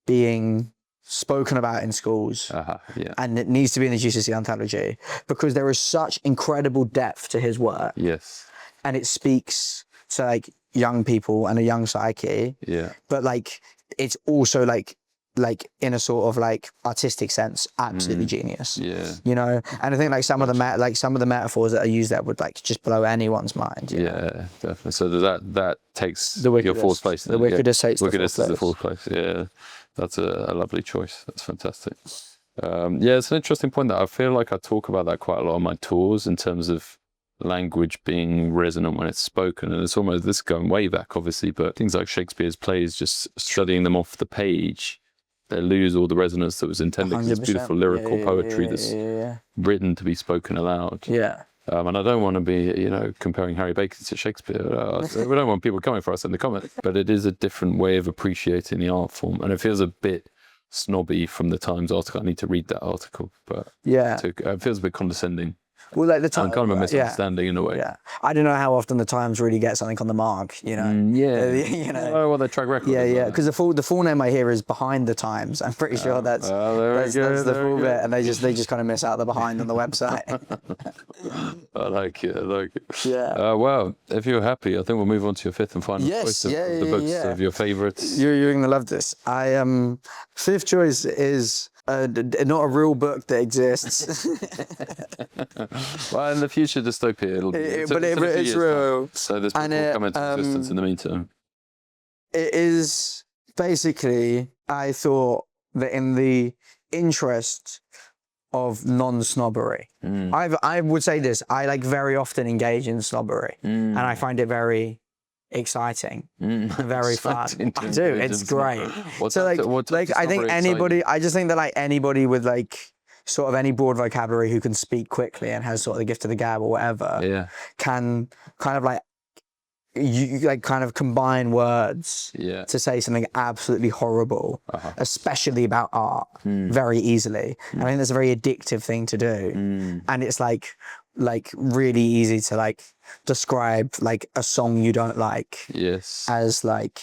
being spoken about in schools, and it needs to be in the GCSE anthology because there is such incredible depth to his work. Yes. And it speaks to like young people and a young psyche. Yeah. But like it's also like in a sort of like artistic sense, absolutely genius. Yeah. You know, and I think like some of the metaphors that are used there would like just blow anyone's mind. You know? Definitely. So that takes your fourth place. The wickedest takes wickedest is the fourth place. Yeah. That's a lovely choice. That's fantastic. It's an interesting point that I feel like I talk about that quite a lot on my tours in terms of language being resonant when it's spoken, and it's almost, this is going way back obviously, but things like Shakespeare's plays, just studying them off the page, they lose all the resonance that was intended, because it's beautiful lyrical poetry that's written to be spoken aloud. And I don't want to be, comparing Harry Baker to Shakespeare. We don't want people coming for us in the comments, but it is a different way of appreciating the art form, and it feels a bit snobby from the Times article. I need to read that article, but it feels a bit condescending. Well, like the Times, kind of a misunderstanding in a way. Yeah, I don't know how often the Times really get something on the mark. You know. Oh, well, their track record. Because the full name I hear is Behind the Times. I'm pretty sure that's the full bit, and they just kind of miss out the behind on the website. I like it. Yeah. Well, if you're happy, I think we'll move on to your fifth and final choice of the books of your favourites. You're gonna love this. Fifth choice is. Not a real book that exists. Well, in the future dystopia, it'll be. It's real. So this book will come into existence in the meantime. It is basically, I thought that in the interest of non-snobbery, I would say this, I like very often engage in snobbery, and I find it very exciting, very fun. I do. It's great. So I think anybody, I just think that like anybody with like sort of any broad vocabulary who can speak quickly and has sort of the gift of the gab or whatever, can kind of like kind of combine words to say something absolutely horrible, especially about art, very easily. And I think that's a very addictive thing to do. And it's like really easy to like describe like a song you don't like as like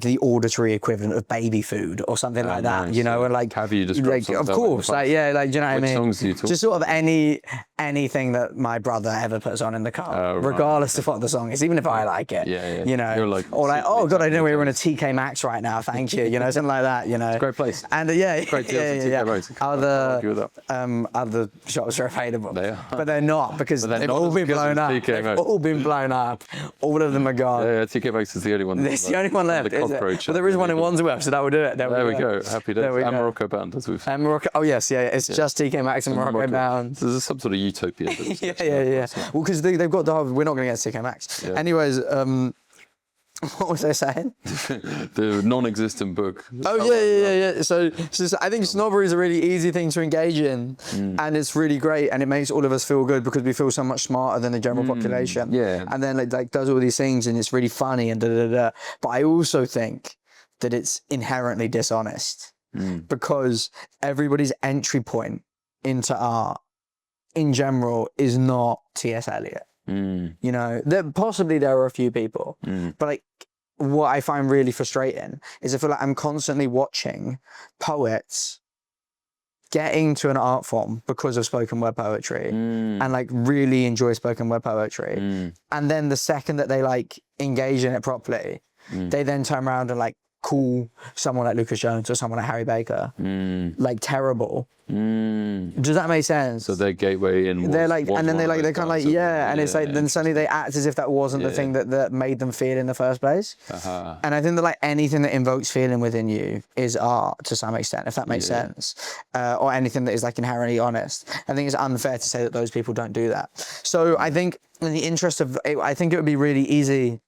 the auditory equivalent of baby food or something like that, nice. And like have you described of course, do you know what I mean? Songs do you talk? Just sort of anything that my brother ever puts on in the car, regardless of what the song is, even if I like it. You're like, or like, oh god, I know we were in a TK Maxx right now, thank you, something like that, It's a great place. And great deals other shops are available. They are. But they're not, because they've all been blown up. They've all been blown up. All of them are gone. TK Maxx is the only one. It's the only one left. Well, there is one in Wandsworth, so that will do it. There we go. Happy days. And Morocco bound, as we've. And Morocco. Oh yes, it's just TK Maxx and Morocco bound. So there's some sort of utopia. Yeah. Well, because they've got the whole. We're not going to get TK Maxx. Anyways, what was I saying? The non-existent book. Oh yeah. So I think snobbery is a really easy thing to engage in, and it's really great, and it makes all of us feel good because we feel so much smarter than the general population. Yeah. And then like does all these things, and it's really funny and da. But I also think that it's inherently dishonest because everybody's entry point into art, in general, is not T.S. Eliot. Possibly there are a few people, but like what I find really frustrating is I feel like I'm constantly watching poets getting to an art form because of spoken word poetry and like really enjoy spoken word poetry, and then the second that they like engage in it properly, they then turn around and like call someone like Lucas Jones or someone like Harry Baker like terrible. Does that make sense? So their gateway in. They're like, and then they're kind of like, yeah, and it's like then suddenly they act as if that wasn't the thing that made them feel in the first place. And I think that like anything that invokes feeling within you is art to some extent, if that makes sense, or anything that is like inherently honest. I think it's unfair to say that those people don't do that. So I think in the interest of, I think it would be really easy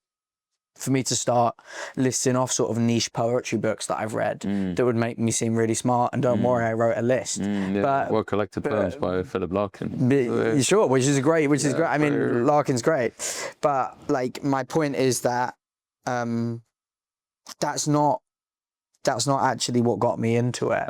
for me to start listing off sort of niche poetry books that I've read that would make me seem really smart. And don't worry, I wrote a list. Well collected poems by Philip Larkin. Sure, which is great. I mean, Larkin's great, but like my point is that that's not actually what got me into it.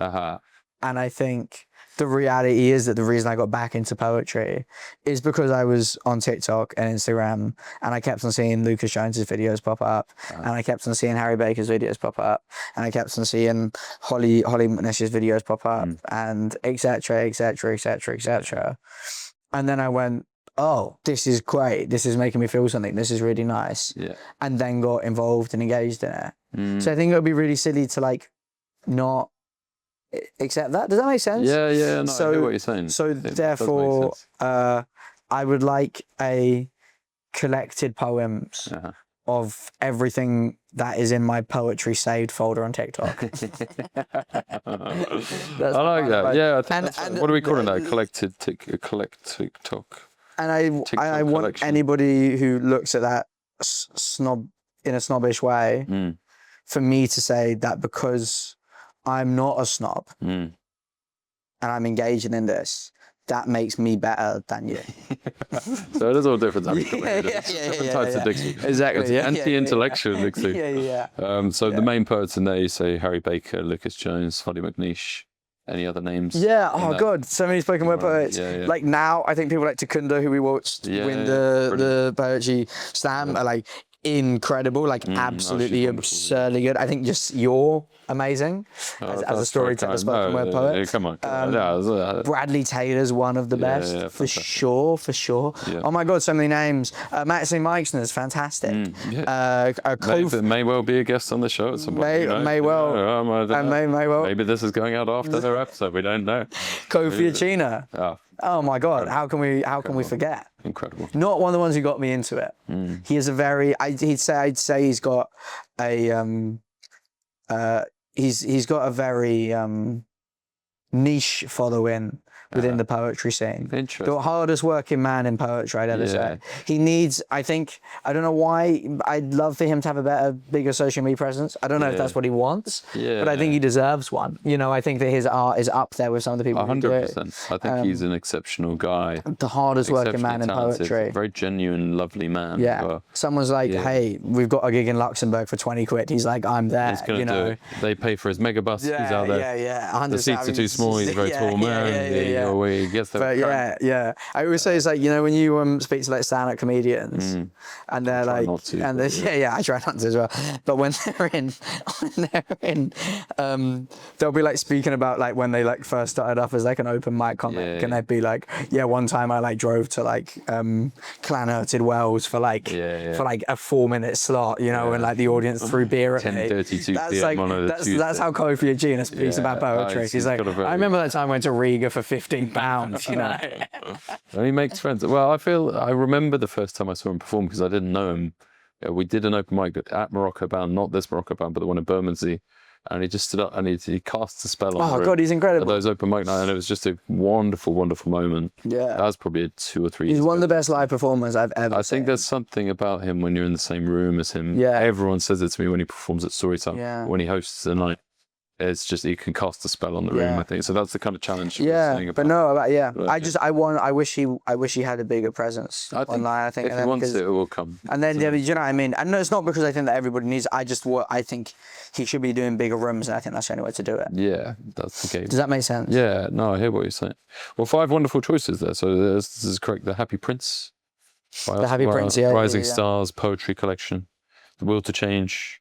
And I think the reality is that the reason I got back into poetry is because I was on TikTok and Instagram, and I kept on seeing Lucas Jones's videos pop up, and I kept on seeing Harry Baker's videos pop up, and I kept on seeing Holly McNish's videos pop up, and etc. And then I went, oh, this is great. This is making me feel something. This is really nice. And then got involved and engaged in it. So I think it would be really silly to like not accept that. Does that make sense? No, I hear what you're saying. So therefore, I would like a collected poems of everything that is in my poetry saved folder on TikTok. I like that. Yeah, I think what are we calling that? Collect TikTok. And I want anybody who looks at that snob in a snobbish way for me to say that because I'm not a snob and I'm engaging in this, that makes me better than you. So it is all different types different types of Dixie. Exactly. Anti-intellectual Dixie. So the main poets in there, you say Harry Baker, Lucas Jones, Holly McNish. Any other names? Oh God, so many spoken word poets. Like now, I think people like Takunda, who we watched win the poetry slam, are like incredible, like absolutely absurdly good. I think just you're amazing as a storyteller, spoken word poet. Come on. Bradley Taylor's one of the best, for sure. Oh my God, so many names. Maxine Meixner's fantastic. May well be a guest on the show at some point. May well. Maybe this is going out after their episode. We don't know. Kofi Achina. Oh my God, how can we forget? Incredible. Not one of the ones who got me into it. He is a very, I'd say he's got a, he's got a very niche following within the poetry scene. Interesting. The hardest working man in poetry, I'd ever say. He needs, I don't know why, I'd love for him to have a bigger social media presence. I don't know if that's what he wants, but I think he deserves one. You know, I think that his art is up there with some of the people 100%. I think he's an exceptional guy. The hardest working man in poetry. Very genuine, lovely man. Yeah. Someone's like, hey, we've got a gig in Luxembourg for 20 quid. He's like, I'm there. He's gonna do it. They pay for his mega bus. He's out there. The seats are too small. He's a very tall man. He gets the I always say it's like, you know, when you speak to like stand-up comedians and they're like, and I try not to as well. But when they're in, they'll be like speaking about like when they like first started off as like an open mic comic, and they'd be like, one time I like drove to like Clanurted Wells for like a 4-minute slot, you know, and like the audience threw beer at me. 10:32 p.m. That's how Kofi Achina speaks about poetry. He's like, I remember that time I went to Riga for £15, you know. And he makes friends. Well, I remember the first time I saw him perform because I didn't know him. We did an open mic at Morocco Bound, not this Morocco Bound, but the one in Bermondsey. And he just stood up and he cast a spell on God, he's incredible. those open mic nights, and it was just a wonderful, wonderful moment. That was probably 2 or 3 years He's one ago. of the best live performers I've ever seen. I think there's something about him when you're in the same room as him. Everyone says it to me when he performs at Storytime, when he hosts a night. It's just you can cast a spell on the room, I think. So that's the kind of challenge. I wish he had a bigger presence online. I think if he wants it will come. And then you know what I mean. And no, it's not because I think that everybody needs. I think he should be doing bigger rooms, and I think that's the only way to do it. Yeah, that's the case. Does that make sense? Yeah, no, I hear what you're saying. Well, 5 wonderful choices there. So this is correct. The Happy Prince. Rising Stars Poetry Collection. The Will to Change.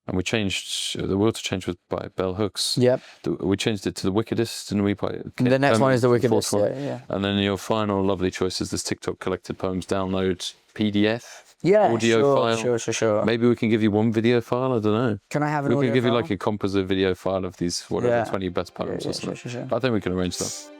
And we changed The Will to Change was by Bell Hooks. We changed it to The Wickedest, and the next one is The Wickedest. And then your final lovely choice is this TikTok collected poems download PDF. Yeah, audio file. sure. Maybe we can give you one video file. I don't know. Can I have an We audio can give you file? like a composite video file of these 20 best poems or something. Sure. I think we can arrange that.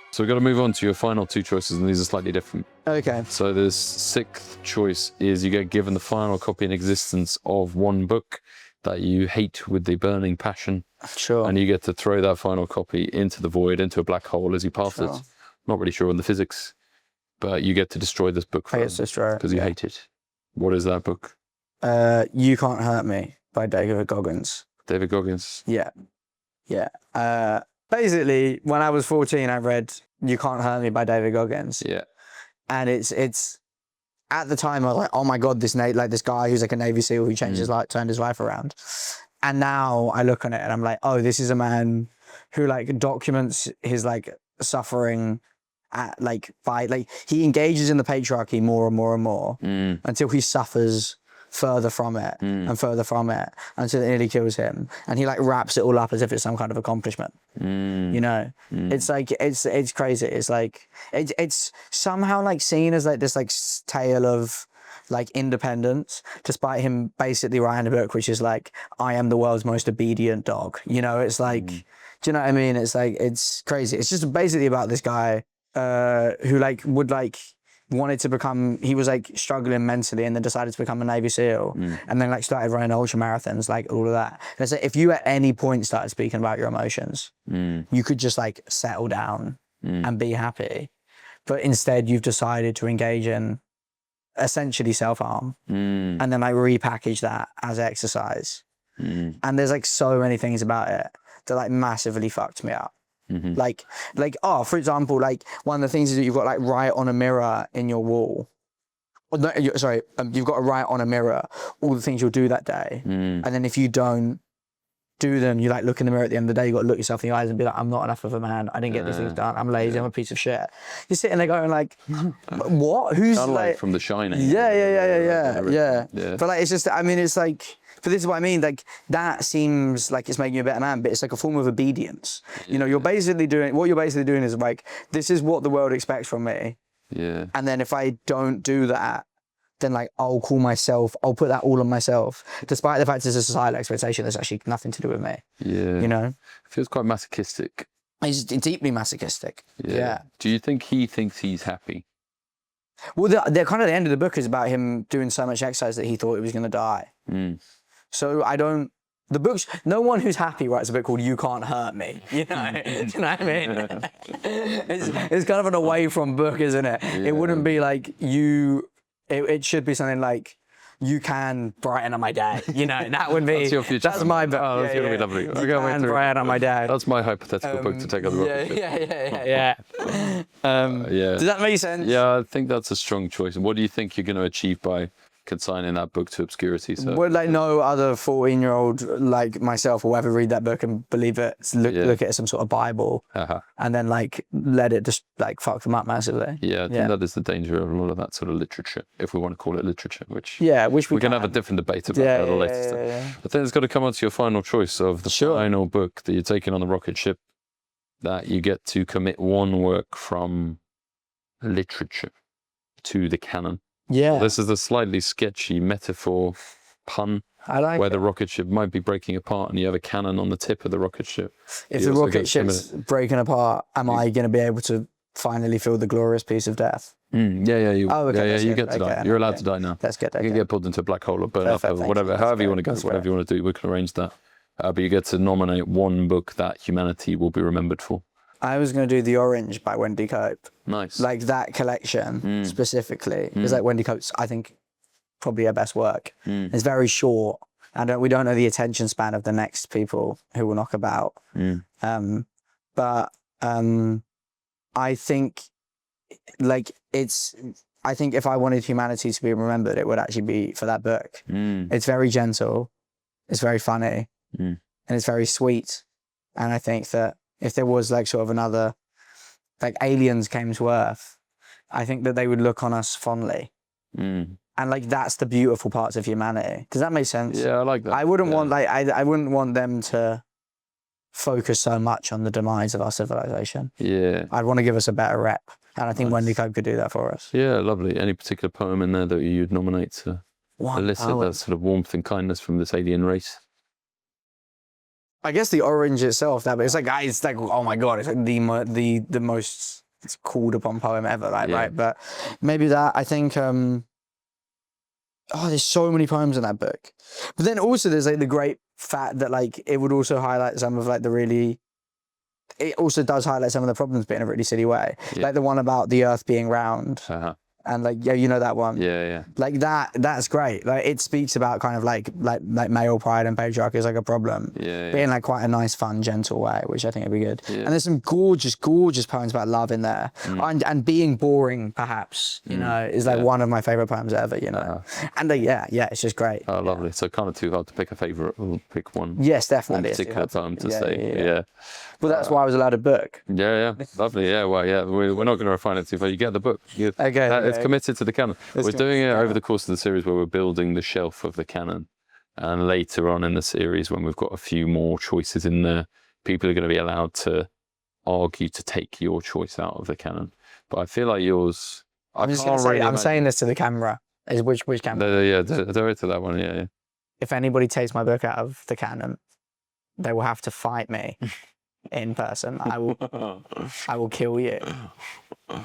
So we've got to move on to your final two choices, and these are slightly different. Okay. So the sixth choice is you get given the final copy in existence of one book that you hate with the burning passion. Sure. And you get to throw that final copy into the void, into a black hole as you pass it. Not really sure on the physics, but you get to destroy this book because you hate it. What is that book? You Can't Hurt Me by David Goggins. David Goggins. Yeah. Basically, when I was 14, I read You Can't Hurt Me by David Goggins. Yeah. And it's at the time I was like, oh my God, this guy who's like a Navy SEAL who changed his life, turned his life around. And now I look on it and I'm like, oh, this is a man who like documents his like suffering at he engages in the patriarchy more and more and more until he suffers further from it and further from it until it nearly kills him, and he like wraps it all up as if it's some kind of accomplishment. You know, it's like it's crazy. It's like it's somehow like seen as like this like tale of like independence, despite him basically writing a book which is like, I am the world's most obedient dog. You know, it's like, do you know what I mean? It's like, it's crazy. It's just basically about this guy who like would like wanted to become, he was like struggling mentally and then decided to become a Navy SEAL and then like started running ultra marathons, like all of that. And it's like, if you at any point started speaking about your emotions, you could just like settle down and be happy. But instead you've decided to engage in essentially self-harm and then like repackage that as exercise. And there's like so many things about it that like massively fucked me up. Like, for example, like one of the things is that you've got like write on a mirror in your wall. Well, no, you've got to write on a mirror all the things you'll do that day. And then if you don't do them, you like look in the mirror at the end of the day, you got to look yourself in the eyes and be like, I'm not enough of a man. I didn't get these things done. I'm lazy. I'm a piece of shit. You're sitting there going like, what? Who's like from The Shining? Yeah. But like, it's just, I mean, it's like, but this is what I mean. Like that seems like it's making you a better man, but it's like a form of obedience. You know, you're basically doing, what you're basically doing is like, this is what the world expects from me. Yeah. And then if I don't do that, then like I'll put that all on myself, despite the fact it's a societal expectation that's actually nothing to do with me. Yeah. You know? It feels quite masochistic. It's deeply masochistic. Yeah. Do you think he thinks he's happy? Well, the kind of the end of the book is about him doing so much exercise that he thought he was going to die. So no one who's happy writes a book called You Can't Hurt Me. You know, do you know what I mean? It's kind of an away from book, isn't it? Yeah. It wouldn't be like it should be something like, you can brighten up my day. You know, that would be, that's your future. That's my book. Oh, that's going to be lovely. You can brighten up my day. That's my hypothetical book to take on the rocket ship. Yeah. Does that make sense? Yeah, I think that's a strong choice. And what do you think you're going to achieve by consigning that book to obscurity? So would like no other 14-year-old like myself will ever read that book and believe it, look at it as some sort of Bible, and then like let it just like fuck them up massively. Yeah, I think that is the danger of a lot of that sort of literature, if we want to call it literature, which we can have a different debate about at a later stage. I think it's got to come on to your final choice of the final book that you're taking on the rocket ship, that you get to commit one work from literature to the canon. Yeah. This is a slightly sketchy metaphor pun where the rocket ship might be breaking apart and you have a cannon on the tip of the rocket ship. If the rocket ship's breaking apart, am I going to be able to finally feel the glorious peace of death? You get to die. You're allowed to die now. That's good. You can get pulled into a black hole or burn up or whatever. However you want to go, whatever you want to do, we can arrange that. But you get to nominate one book that humanity will be remembered for. I was going to do The Orange by Wendy Cope. Nice. Like that collection specifically. It's like Wendy Cope's, I think, probably her best work. It's very short. And we don't know the attention span of the next people who will knock about. But I think like I think if I wanted humanity to be remembered, it would actually be for that book. It's very gentle. It's very funny. And it's very sweet. And I think that if there was like sort of another, like aliens came to Earth, I think that they would look on us fondly. And like, that's the beautiful parts of humanity. Does that make sense? Yeah, I like that. I wouldn't want like, I wouldn't want them to focus so much on the demise of our civilization. Yeah. I'd want to give us a better rep. And I think Wendy Cope could do that for us. Yeah, lovely. Any particular poem in there that you'd nominate to elicit that sort of warmth and kindness from this alien race? I guess the orange itself, but it's like oh my god, it's like the most called upon poem ever, right? But maybe that. I think there's so many poems in that book. But then also there's like the great fact that like it would also highlight some of like it also does highlight some of the problems, but in a really silly way. Like the one about the Earth being round. And like, you know that one? Yeah. Like that's great. Like it speaks about kind of like male pride and patriarchy is like a problem. But in like quite a nice, fun, gentle way, which I think would be good. And there's some gorgeous, gorgeous poems about love in there. And being boring, perhaps, you know, is like one of my favorite poems ever, you know. And it's just great. Oh, lovely. So kind of too hard to pick a favorite. We'll pick one. Yes, definitely. One particular poem to say. Well, that's why I was allowed a book. Yeah, lovely. Yeah, well, we're not going to refine it too far. You get the book. It's committed to the canon. We're doing it over the course of the series where we're building the shelf of the canon. And later on in the series, when we've got a few more choices in there, people are going to be allowed to argue to take your choice out of the canon. But I feel like yours... I'm saying this to the camera. Is which camera? Do it to that one, yeah. If anybody takes my book out of the canon, they will have to fight me. In person, I will kill you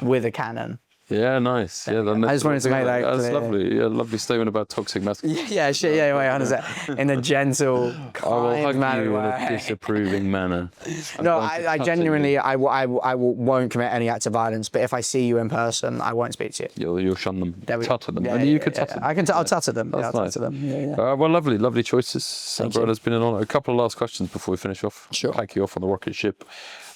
with a cannon. Yeah, nice. Yeah, I just wanted to make that clear. That's lovely. Yeah, lovely statement about toxic masculinity. Wait, honestly, in a gentle, kind manner. You in a disapproving manner. No, I genuinely, I won't commit any acts of violence. But if I see you in person, I won't speak to you. You'll shun them, tut at them, and you could tut at them. I can. I'll tut at them. That's nice. Tut at them. Well, lovely choices. Browne, it's been an honour. A couple of last questions before we finish off. Sure. Pack you off on the rocket ship.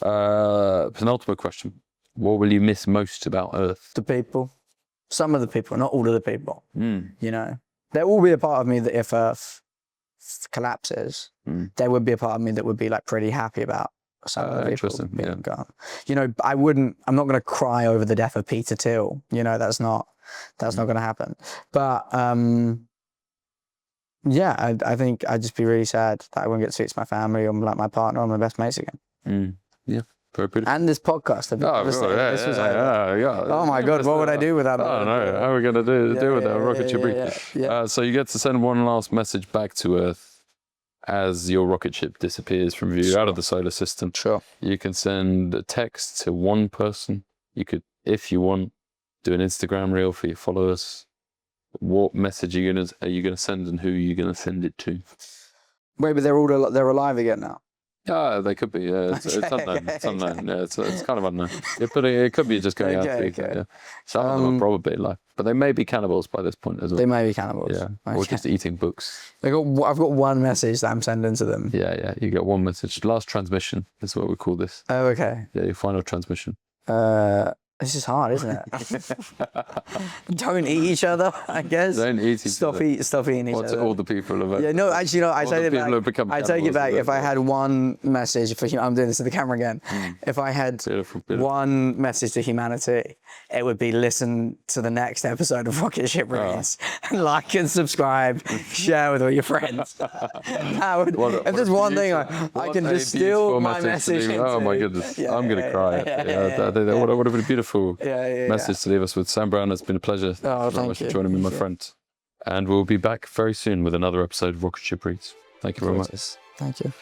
Penultimate question. What will you miss most about Earth? The people. Some of the people, not all of the people. You know, there will be a part of me that if Earth collapses, there would be a part of me that would be like pretty happy about some of the people being gone. You know, I'm not going to cry over the death of Peter Thiel. You know, that's not going to happen. But I think I'd just be really sad that I won't get to speak to my family or like my partner or my best mates again. Yeah. Very beautiful. And this podcast. Oh my God, what would I do without that? I don't know. How are we going to do with that? Rocket ship. So you get to send one last message back to Earth as your rocket ship disappears from view out of the solar system. Sure. You can send a text to one person. You could, if you want, do an Instagram reel for your followers. What message are you going to send and who are you going to send it to? Wait, but they're alive again now. Yeah, they could be. Yeah, it's unknown. It's unknown. Yeah, it's kind of unknown. But it could be just going out. Yeah. Some of them are probably alive, but they may be cannibals by this point as well. They may be cannibals. Yeah, or just eating books. I've got one message that I'm sending to them. Yeah. You get one message. Last transmission is what we call this. Oh, okay. Yeah, your final transmission. This is hard, isn't it? Don't eat each other, I guess. Don't eat each other. Stop eating each other. All the people have. Yeah, no, actually, no. I take it back. If I had one message I'm doing this to the camera again. If I had one message to humanity, it would be listen to the next episode of Rocket Ship Reads, like and subscribe, share with all your friends. If there's one thing I can distill my message into. Oh my goodness, I'm gonna cry. What a beautiful message to leave us with. Sam Browne, it's been a pleasure. Oh, thank you very much for joining me, my friend. And we'll be back very soon with another episode of Rocket Ship Reads. Thank you very much. Thank you.